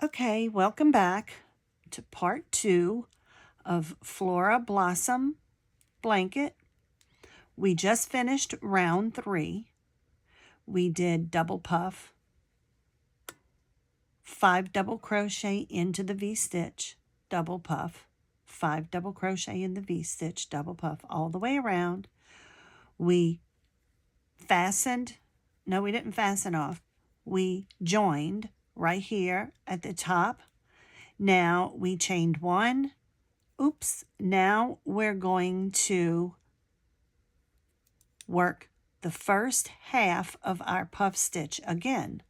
Okay, welcome back to part 2 of Flora Blossom Blanket. We just finished round 3. We did double puff, 5 double crochet into the V-stitch, double puff, 5 double crochet in the V-stitch, double puff all the way around. We fastened, no, we didn't fasten off. We joined right here at the top. Now we chained 1. Oops, now we're going to work the first half of our puff stitch again.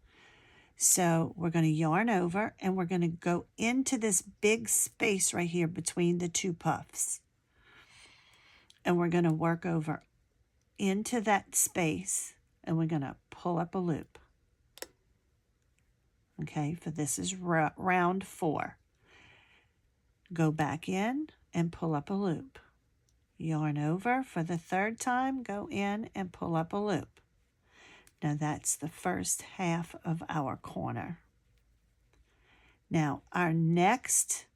So we're going to yarn over and we're going to go into this big space right here between the 2 puffs. And we're going to work over into that space and we're going to pull up a loop. Okay, for this is round 4. Go back in and pull up a loop. Yarn over for the 3rd time, go in and pull up a loop. Now that's the first half of our corner. Now our next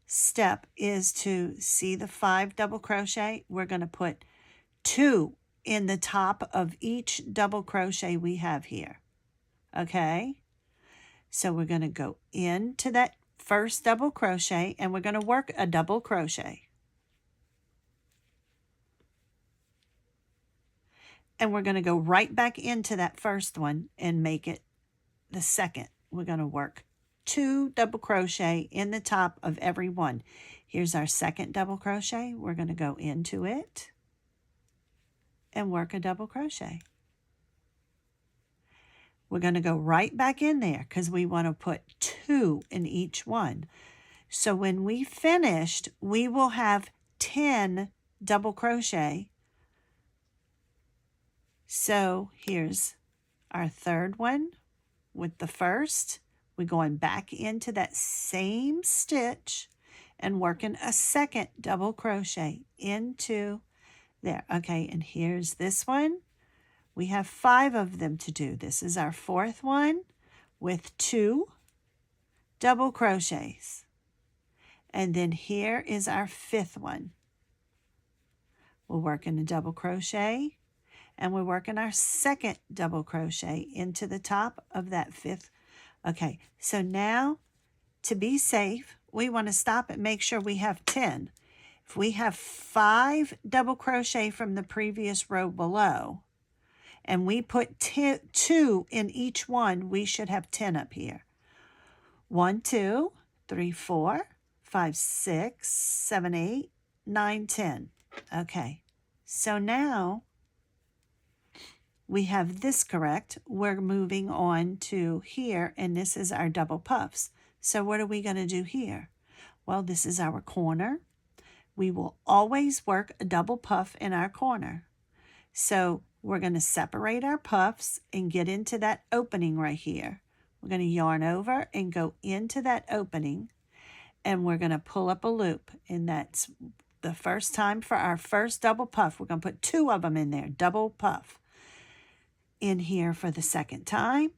step is to see the 5 double crochet. We're going to put 2 in the top of each double crochet we have here. Okay? So we're going to go into that first double crochet and we're going to work a double crochet. And we're going to go right back into that first one and make it the second. We're going to work 2 double crochet in the top of every one. Here's our second double crochet. We're going to go into it and work a double crochet. We're going to go right back in there because we want to put 2 in each one. So when we finished, we will have 10 double crochet. So here's our 3rd one with the first. We're going back into that same stitch and working a second double crochet into there. Okay, and here's this one. We have 5 of them to do. This is our 4th one with 2 double crochets. And then here is our 5th one. We'll work in a double crochet and we're working our second double crochet into the top of that 5th. Okay, so now to be safe, we want to stop and make sure we have 10. If we have 5 double crochet from the previous row below, and we put 2 in each one, we should have 10 up here. 1, 2, 3, 4, 5, 6, 7, 8, 9, 10. Okay, so now we have this correct. We're moving on to here, and this is our double puffs. So what are we going to do here? Well, this is our corner. We will always work a double puff in our corner. So we're going to separate our puffs and get into that opening right here. We're going to yarn over and go into that opening, and we're going to pull up a loop, and that's the first time for our first double puff. We're going to put 2 of them in there, double puff. In here for the 2nd time,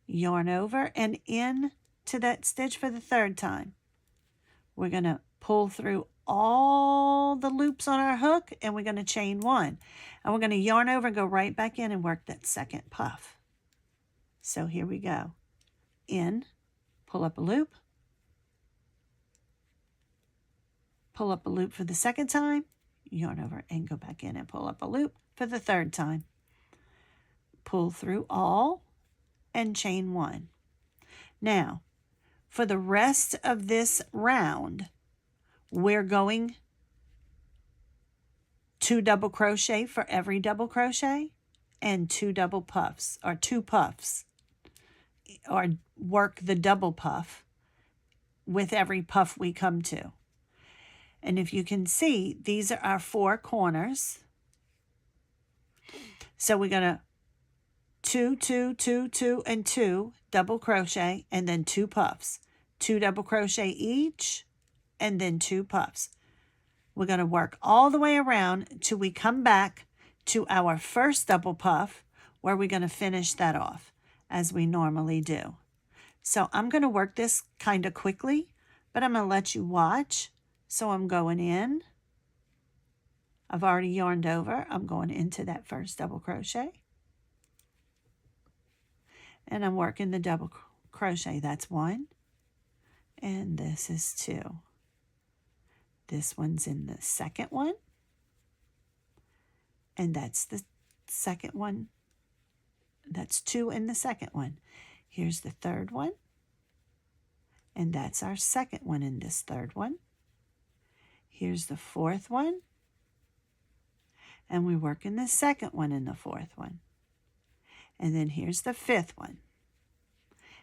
yarn over and in to that stitch for the 3rd time. We're going to pull through all the loops on our hook and we're going to chain 1. And we're going to yarn over and go right back in and work that 2nd puff. So here we go. In, pull up a loop, pull up a loop for the 2nd time, yarn over and go back in and pull up a loop for the 3rd time. Pull through all and chain 1. Now, for the rest of this round, we're going 2 double crochet for every double crochet and 2 double puffs, or 2 puffs, or work the double puff with every puff we come to. And if you can see, these are our 4 corners. So we're going to 2, 2, 2, 2, and 2 double crochet, and then 2 puffs. 2 double crochet each, and then 2 puffs. We're going to work all the way around till we come back to our first double puff, where we're going to finish that off as we normally do. So I'm going to work this kind of quickly, but I'm going to let you watch. So I'm going in. I've already yarned over. I'm going into that first double crochet. And I'm working the double crochet. That's 1. And this is 2. This one's in the second one. And that's the second one. That's 2 in the second one. Here's the third one. And that's our second one in this third one. Here's the fourth one. And we work in the second one in the fourth one. And then here's the fifth one.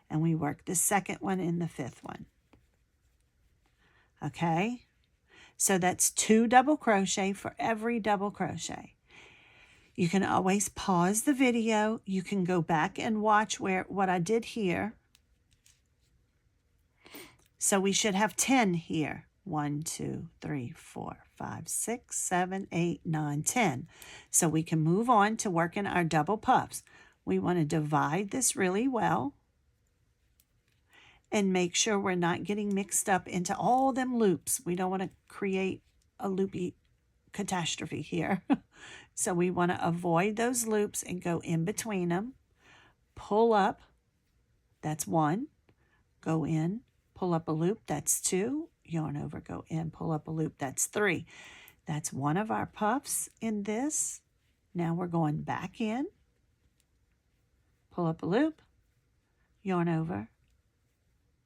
And we work the second one in the fifth one. Okay? So that's 2 double crochet for every double crochet. You can always pause the video. You can go back and watch what I did here. So we should have 10 here. 1, 2, 3, 4, 5, 6, 7, 8, 9, 10. So we can move on to working our double puffs. We want to divide this really well and make sure we're not getting mixed up into all them loops. We don't want to create a loopy catastrophe here. So we want to avoid those loops and go in between them. Pull up, that's 1. Go in, pull up a loop, that's 2. Yarn over, go in, pull up a loop, that's 3. That's one of our puffs in this. Now we're going back in, pull up a loop, yarn over,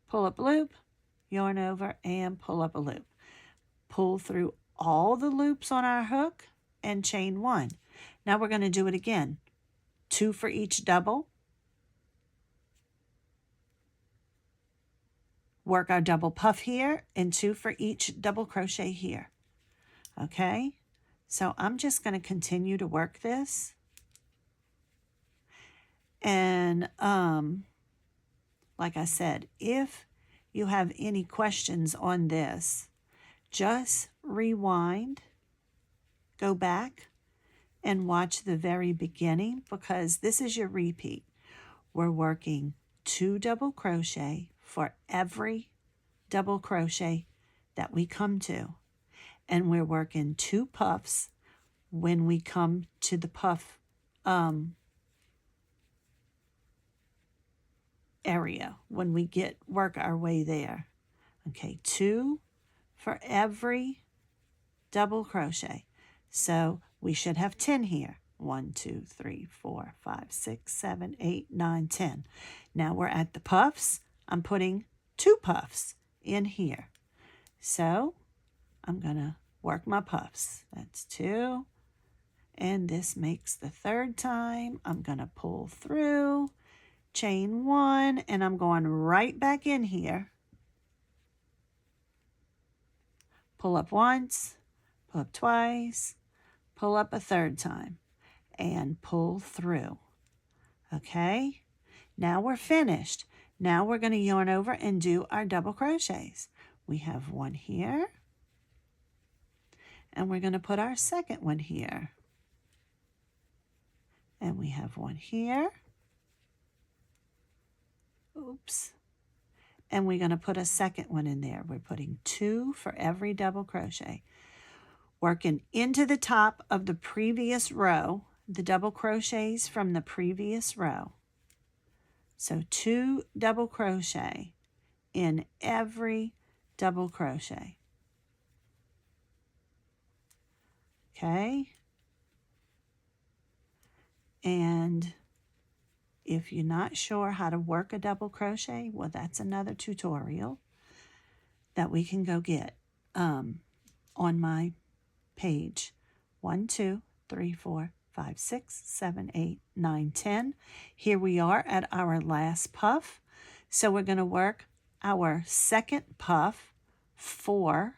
pull up a loop, yarn over, and pull up a loop. Pull through all the loops on our hook and chain 1. Now we're going to do it again. 2 for each double. Work our double puff here and 2 for each double crochet here. Okay? So I'm just going to continue to work this. And like I said, if you have any questions on this, just rewind, go back and watch the very beginning, because this is your repeat. We're working 2 double crochet for every double crochet that we come to. And we're working 2 puffs when we come to the puff area, when we work our way there. Okay, 2 for every double crochet. So we should have 10 here. 1, 2, 3, 4, 5, 6, 7, 8, 9, 10. Now we're at the puffs. I'm putting 2 puffs in here. So I'm going to work my puffs. That's 2. And this makes the 3rd time. I'm going to pull through, chain 1, and I'm going right back in here. Pull up once, pull up twice, pull up a 3rd time, and pull through. Okay? Now we're finished. Now we're going to yarn over and do our double crochets. We have 1 here, and we're going to put our 2nd one here. And we have 1 here. Oops. And we're going to put a 2nd one in there. We're putting 2 for every double crochet. Working into the top of the previous row, the double crochets from the previous row. So 2 double crochet in every double crochet. Okay? And if you're not sure how to work a double crochet, well, that's another tutorial that we can go get on my page. 1, 2, 3, 4, 5, 6, 7, 8, 9, 10. Here we are at our last puff. So we're going to work our 2nd puff for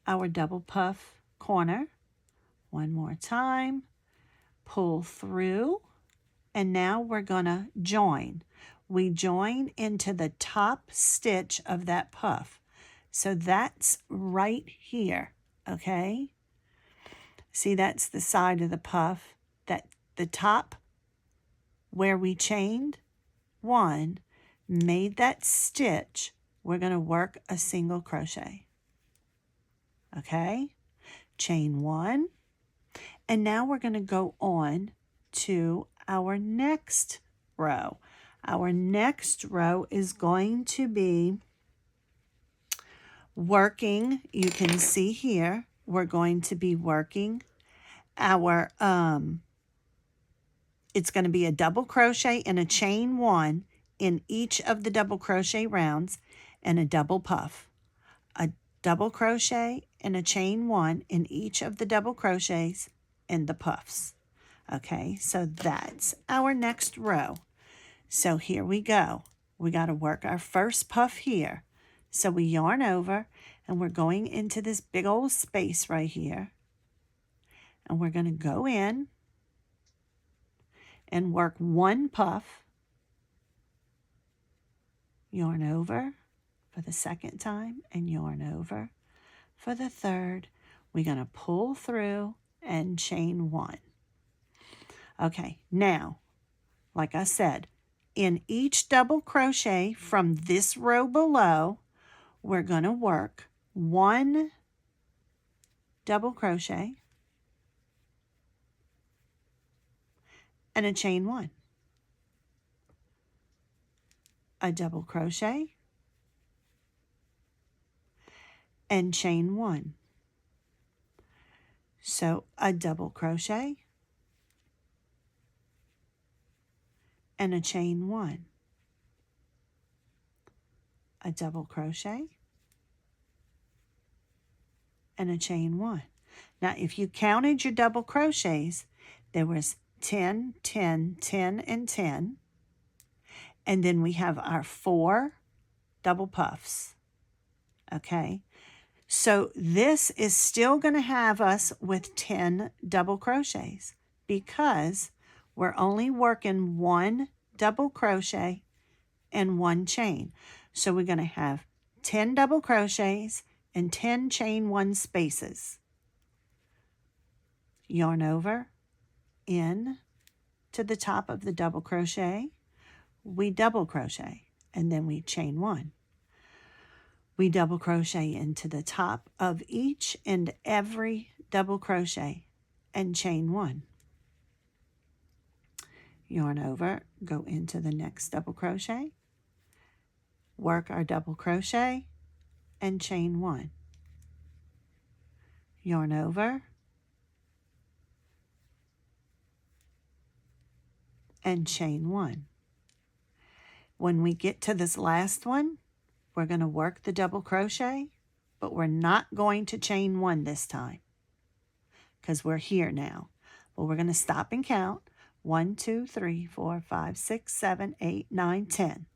our double puff corner. One more time. Pull through. And now we're going to join. We join into the top stitch of that puff. So that's right here, okay? See, that's the side of the puff. That the top where we chained 1, made that stitch, we're going to work a single crochet. Okay, chain 1, and now we're going to go on to our next row. Our next row is going to be working, you can see here, we're going to be working our, it's going to be a double crochet and a chain 1 in each of the double crochet rounds and a double puff. A double crochet and a chain 1 in each of the double crochets and the puffs. Okay, so that's our next row. So here we go. We got to work our first puff here. So we yarn over and we're going into this big old space right here. And we're going to go in and work 1 puff, yarn over for the second time and yarn over for the third. We're going to pull through and chain 1. Okay, now, like I said, in each double crochet from this row below, we're going to work 1 double crochet and a chain 1. A double crochet and chain 1. So a double crochet and a chain 1. A double crochet and a chain 1. Now if you counted your double crochets, there was 10, 10, 10, and 10. And then we have our 4 double puffs. Okay, so this is still going to have us with 10 double crochets because we're only working 1 double crochet and 1 chain. So we're going to have 10 double crochets and 10 chain 1 spaces. Yarn over, in to the top of the double crochet, we double crochet, and then we chain 1. We double crochet into the top of each and every double crochet and chain 1. Yarn over, go into the next double crochet, work our double crochet and chain 1. Yarn over and chain 1. When we get to this last one, we're going to work the double crochet, but we're not going to chain 1 this time because we're here now. But we're going to stop and count. 1, 2, 3, 4, 5, 6, 7, 8, 9, 10.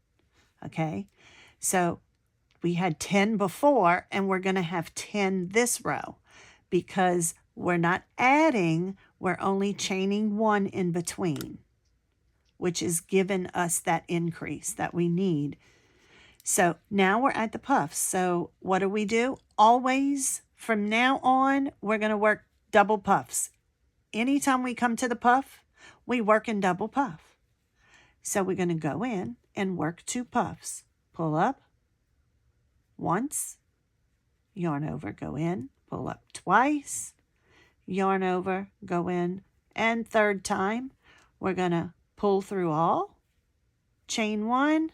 Okay, so we had 10 before and we're going to have 10 this row because we're not adding, we're only chaining 1 in between, which is giving us that increase that we need. So now we're at the puffs. So what do? Always from now on, we're going to work double puffs. Anytime we come to the puff, we work in double puff. So we're going to go in and work 2 puffs. Pull up once, yarn over, go in, pull up twice, yarn over, go in, and third time, we're going to pull through all, chain 1,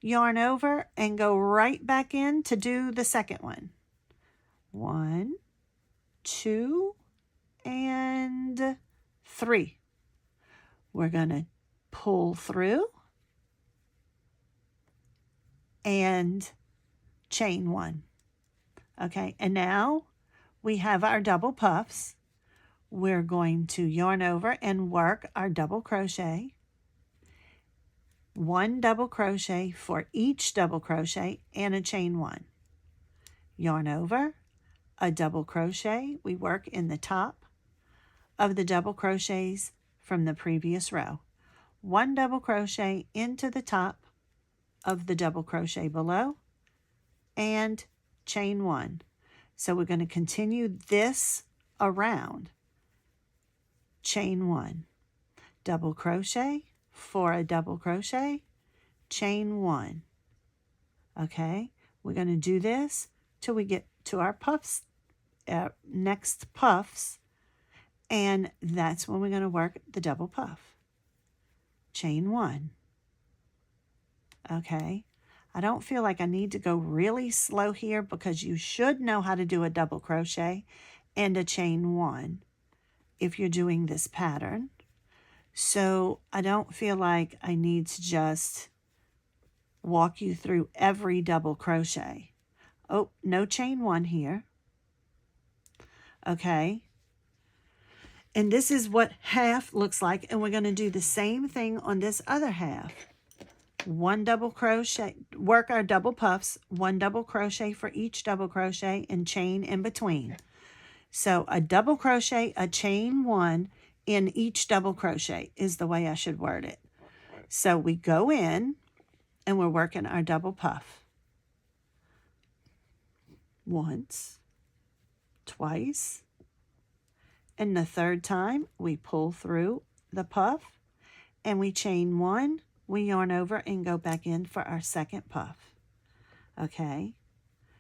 yarn over, and go right back in to do the second one. 1, 2, and 3. We're going to pull through and chain 1. Okay, and now we have our double puffs. We're going to yarn over and work our double crochet. 1 double crochet for each double crochet and a chain 1. Yarn over, a double crochet. We work in the top of the double crochets from the previous row. 1 double crochet into the top of the double crochet below and chain 1. So we're going to continue this around. Chain 1, double crochet for a double crochet chain 1. Okay, we're going to do this till we get to our puffs, next puffs, and that's when we're going to work the double puff. Chain 1. Okay, I don't feel like I need to go really slow here because you should know how to do a double crochet and a chain 1 if you're doing this pattern. So I don't feel like I need to just walk you through every double crochet. Oh, no chain 1 here. Okay. And this is what half looks like, and we're going to do the same thing on this other half. 1 double crochet, work our double puffs, 1 double crochet for each double crochet, and chain in between. So a double crochet, a chain 1 in each double crochet is the way I should word it. So we go in and we're working our double puff. Once, twice, and the third time we pull through the puff and we chain 1, we yarn over and go back in for our second puff. Okay,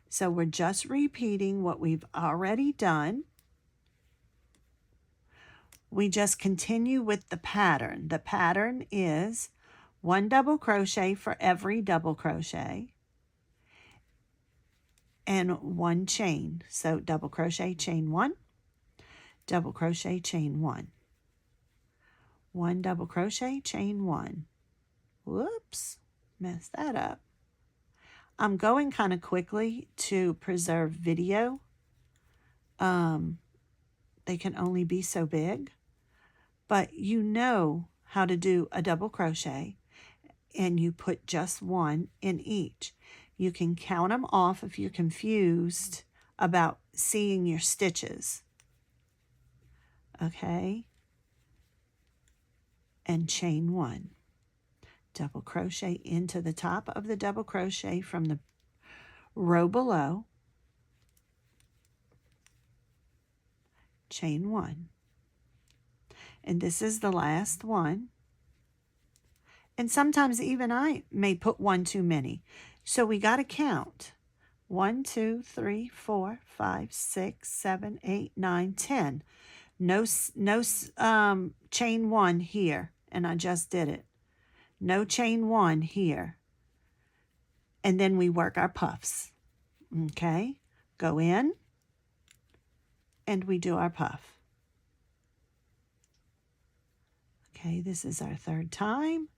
so we're just repeating what we've already done. We just continue with the pattern. The pattern is 1 double crochet for every double crochet and 1 chain. So double crochet, chain 1, double crochet, chain 1, 1 double crochet, chain 1. Whoops, messed that up. I'm going kind of quickly to preserve video. They can only be so big, but you know how to do a double crochet, and you put just 1 in each. You can count them off if you're confused about seeing your stitches. Okay, and chain 1. Double crochet into the top of the double crochet from the row below, chain 1, and this is the last one. And sometimes even I may put 1 too many, so we got to count 1, 2, 3, 4, 5, 6, 7, 8, 9, 10. No chain 1 here, and I just did it. No chain 1 here. And then we work our puffs. Okay, go in and we do our puff. Okay, this is our third time.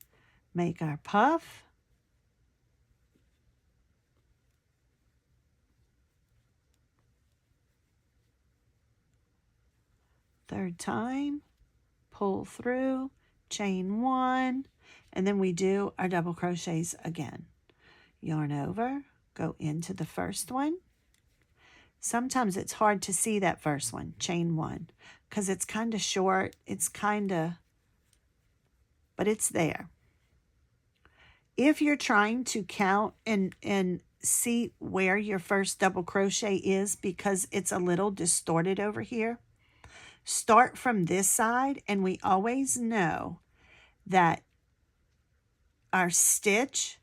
Make our puff. Third time, pull through, chain 1, and then we do our double crochets again. Yarn over, go into the first one. Sometimes it's hard to see that first one, chain 1, because it's kind of short. It's kind of, but it's there. If you're trying to count and see where your first double crochet is because it's a little distorted over here, start from this side, and we always know that our stitch,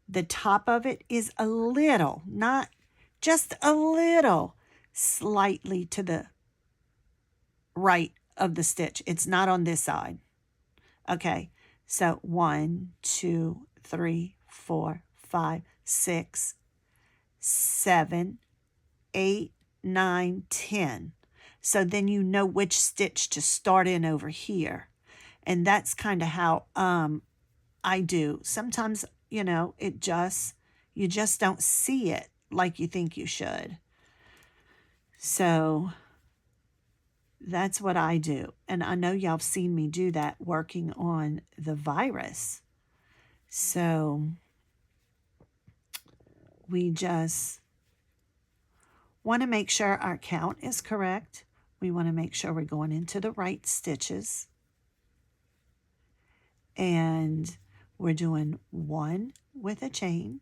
the top of it is a little, not just a little, slightly to the right of the stitch. It's not on this side. Okay, so 1, 2, 3, 4, 5, 6, 7, 8, 9, 10. So then you know which stitch to start in over here. And that's kind of how I do. Sometimes, you know, you just don't see it like you think you should. So that's what I do. And I know y'all have seen me do that working on the virus. So we just want to make sure our count is correct. We want to make sure we're going into the right stitches. And we're doing 1 with a chain.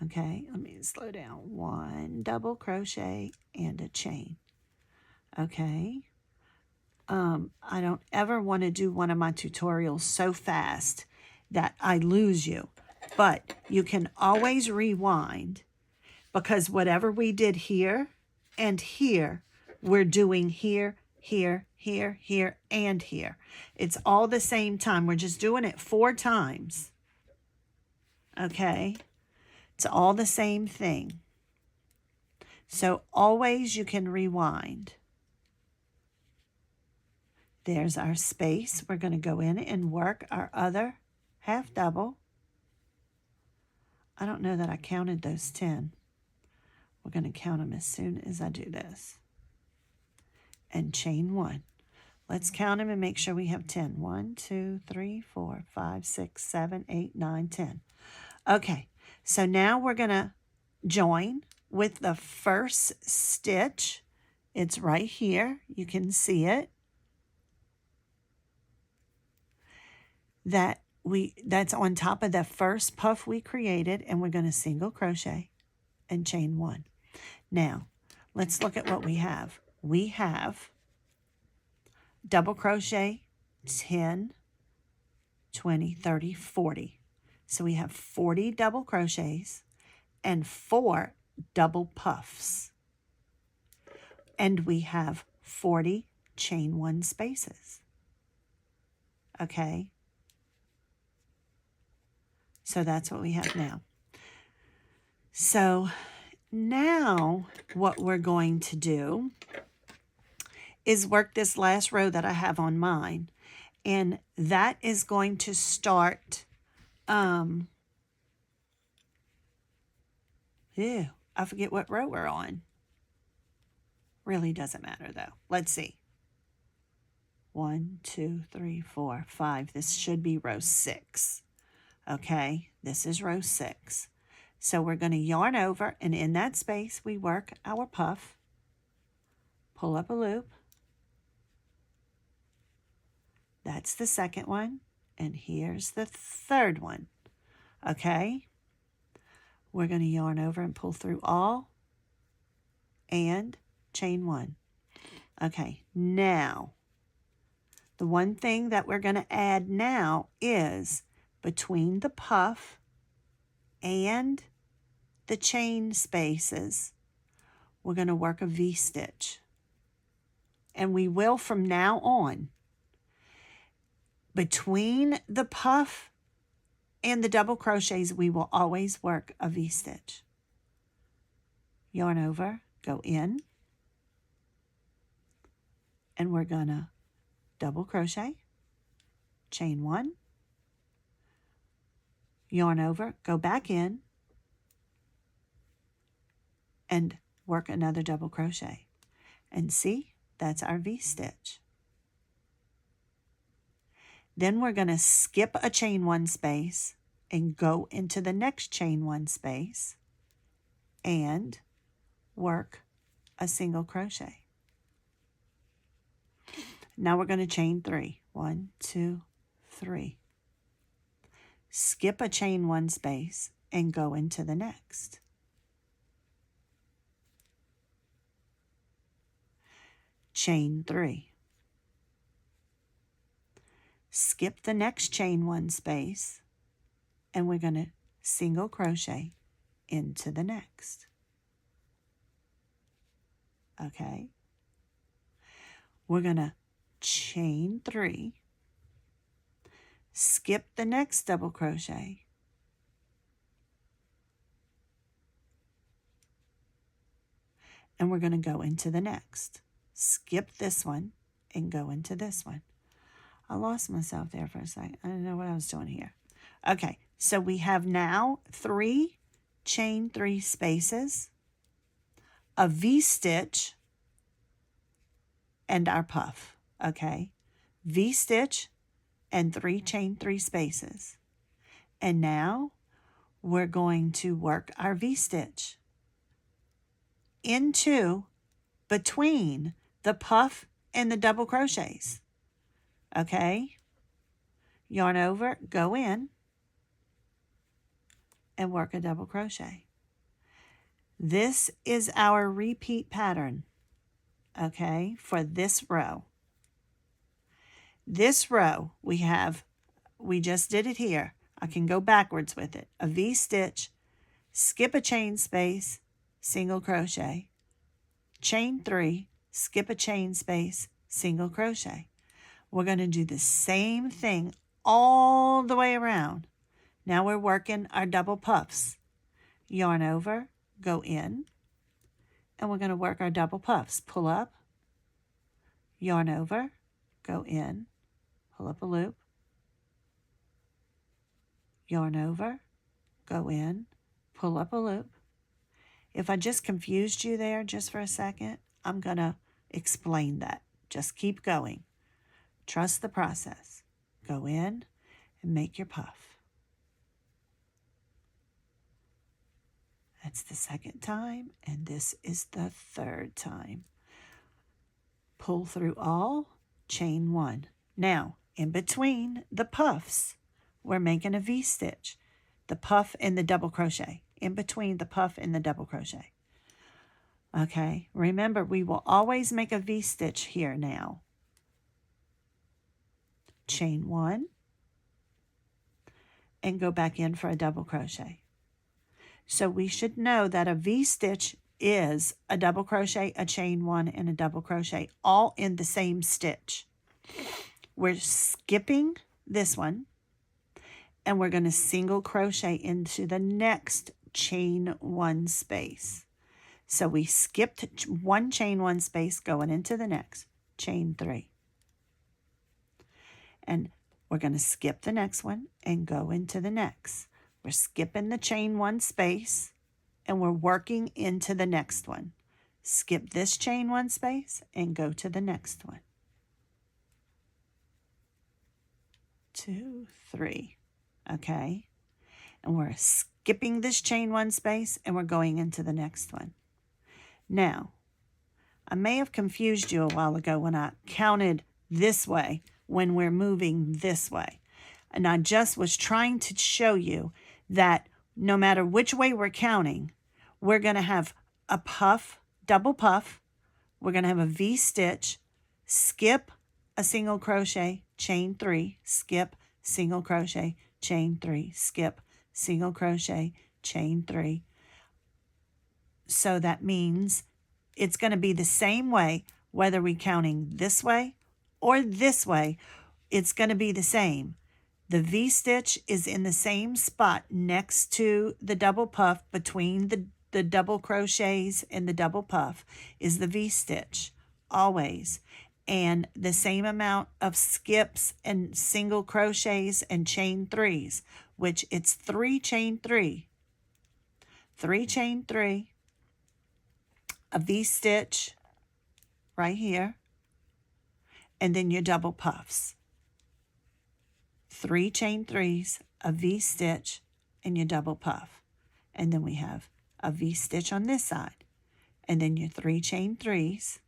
Okay, let me slow down. 1 double crochet and a chain. Okay. I don't ever want to do one of my tutorials so fast that I lose you. But you can always rewind, because whatever we did here and here, we're doing here, here, here, here, and here. It's all the same time. We're just doing it 4 times. Okay? It's all the same thing. So always you can rewind. There's our space. We're going to go in and work our other half double. I don't know that I counted those 10. We're going to count them as soon as I do this. And chain 1. Let's count them and make sure we have 10. 1, 2, 3, 4, 5, 6, 7, 8, 9, 10. Okay, so now we're going to join with the first stitch. It's right here. You can see it. That's on top of the first puff we created, and we're going to single crochet and chain 1. Now, let's look at what we have. We have double crochet 10, 20, 30, 40. So we have 40 double crochets and 4 double puffs. And we have 40 chain 1 spaces. Okay? So that's what we have now. So now what we're going to do is work this last row that I have on mine. And that is going to start, I forget what row we're on. Really doesn't matter though. Let's see. 1, 2, 3, 4, 5. This should be row 6. Okay, this is row 6. So we're going to yarn over, and in that space we work our puff, pull up a loop. That's the second one, and here's the third one. Okay, we're going to yarn over and pull through all and chain 1. Okay, now the one thing that we're going to add now is between the puff and the chain spaces, we're going to work a V-stitch. And we will from now on. Between the puff and the double crochets, we will always work a V-stitch. Yarn over, go in, and we're going to double crochet, chain 1, yarn over, go back in, and work another double crochet. And see, that's our V-stitch. Then we're going to skip a chain 1 space and go into the next chain 1 space and work a single crochet. Now we're going to chain 3. 1, 2, 3. Skip a chain 1 space and go into the next. Chain 3. Skip the next chain 1 space, and we're going to single crochet into the next. Okay? We're going to chain 3, skip the next double crochet, and we're going to go into the next. Skip this one and go into this one. I lost myself there for a second. I don't know what I was doing here. Okay, so we have now 3 chain 3 spaces, a V-stitch, and our puff. Okay, V-stitch and 3 chain 3 spaces. And now we're going to work our V-stitch into between the puff and the double crochets. Okay, yarn over, go in, and work a double crochet. This is our repeat pattern, okay, for this row. This row we just did it here. I can go backwards with it. A V-stitch, skip a chain space, single crochet, chain 3, skip a chain space, single crochet. We're going to do the same thing all the way around. Now we're working our double puffs. Yarn over, go in, and we're going to work our double puffs. Pull up, yarn over, go in, pull up a loop, yarn over, go in, pull up a loop. If I just confused you there just for a second, I'm going to explain that. Just keep going. Trust the process. Go in and make your puff. That's the second time, and this is the third time. Pull through all, chain 1. Now, in between the puffs, we're making a V-stitch. The puff and the double crochet. In between the puff and the double crochet. Okay, remember we will always make a V-stitch here now. Chain 1 and go back in for a double crochet. So we should know that a V-stitch is a double crochet, a chain 1, and a double crochet, all in the same stitch. We're skipping this one, and we're going to single crochet into the next chain 1 space. So we skipped 1 chain 1 space going into the next, chain 3. And we're going to skip the next one and go into the next. We're skipping the chain 1 space and we're working into the next one. Skip this chain 1 space and go to the next one. 2, 3. Okay. And we're skipping this chain 1 space and we're going into the next one. Now, I may have confused you a while ago when I counted this way when we're moving this way. And I just was trying to show you that no matter which way we're counting, we're going to have a puff, double puff, we're going to have a V-stitch, skip a single crochet, chain 3, skip, single crochet, chain 3, skip, single crochet, chain 3. So that means it's going to be the same way whether we're counting this way or this way. It's going to be the same. The V-stitch is in the same spot next to the double puff. Between the double crochets and the double puff is the V-stitch, always. And the same amount of skips and single crochets and chain 3s, which it's 3 chain 3. 3 chain 3, a V-stitch right here, and then your double puffs. 3 chain 3s, a V-stitch, and your double puff. And then we have a V-stitch on this side. And then your 3 chain 3s.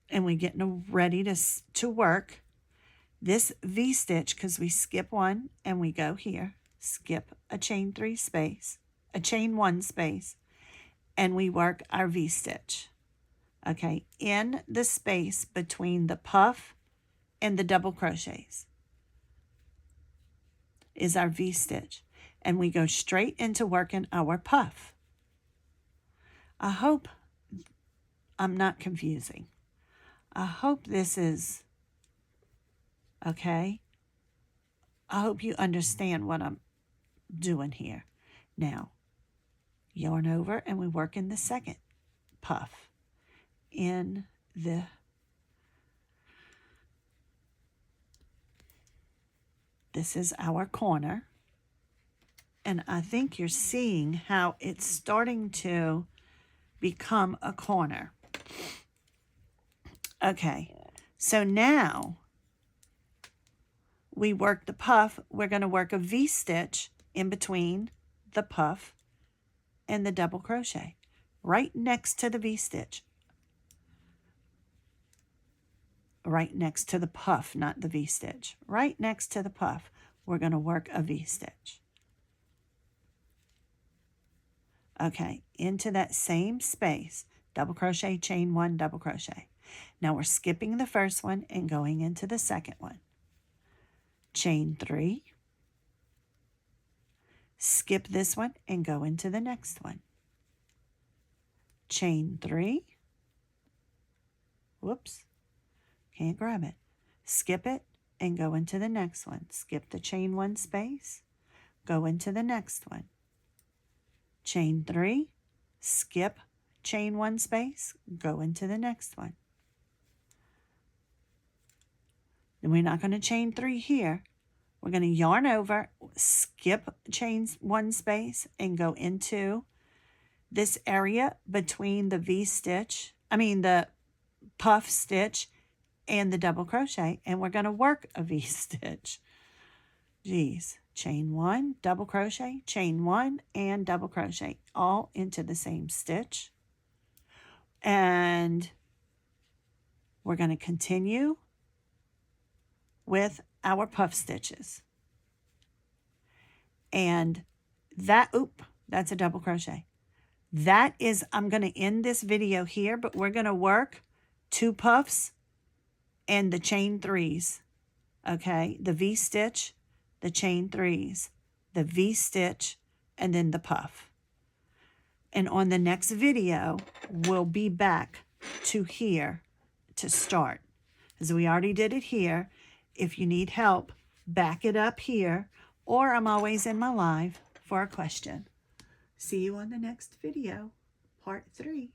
And we're getting ready to work this V-stitch because we skip 1 and we go here. Skip a chain 3 space, a chain 1 space, and we work our V-stitch. Okay, in the space between the puff and the double crochets is our V-stitch, and we go straight into working our puff. I hope I'm not confusing. I hope this is okay. I hope you understand what I'm doing here. Now, yarn over and we work in the second puff in the this is our corner, and I think you're seeing how it's starting to become a corner. Okay, so now we work the puff. We're going to work a V-stitch in between the puff and the double crochet right next to the V-stitch. Right next to the puff, not the V-stitch. Right next to the puff, we're going to work a V-stitch. Okay, into that same space, double crochet, chain 1, double crochet. Now we're skipping the first one and going into the second one. Chain 3, skip this one and go into the next one. Chain 3. Whoops, can't grab it. Skip it and go into the next one. Skip the chain 1 space, go into the next one. Chain 3, skip chain 1 space, go into the next one. Then we're not going to chain 3 here. We're going to yarn over, skip chain 1 space, and go into this area between the the puff stitch and the double crochet, and we're going to work a V stitch. Geez, chain 1, double crochet, chain 1, and double crochet, all into the same stitch. And we're going to continue with our puff stitches. And that's a double crochet. That is, I'm going to end this video here, but we're going to work 2 puffs and the chain 3s. Okay, the V stitch, the chain 3s, the V stitch, and then the puff. And on the next video, we'll be back to here to start. As we already did it here. If you need help, back it up here, or I'm always in my live for a question. See you on the next video, part 3.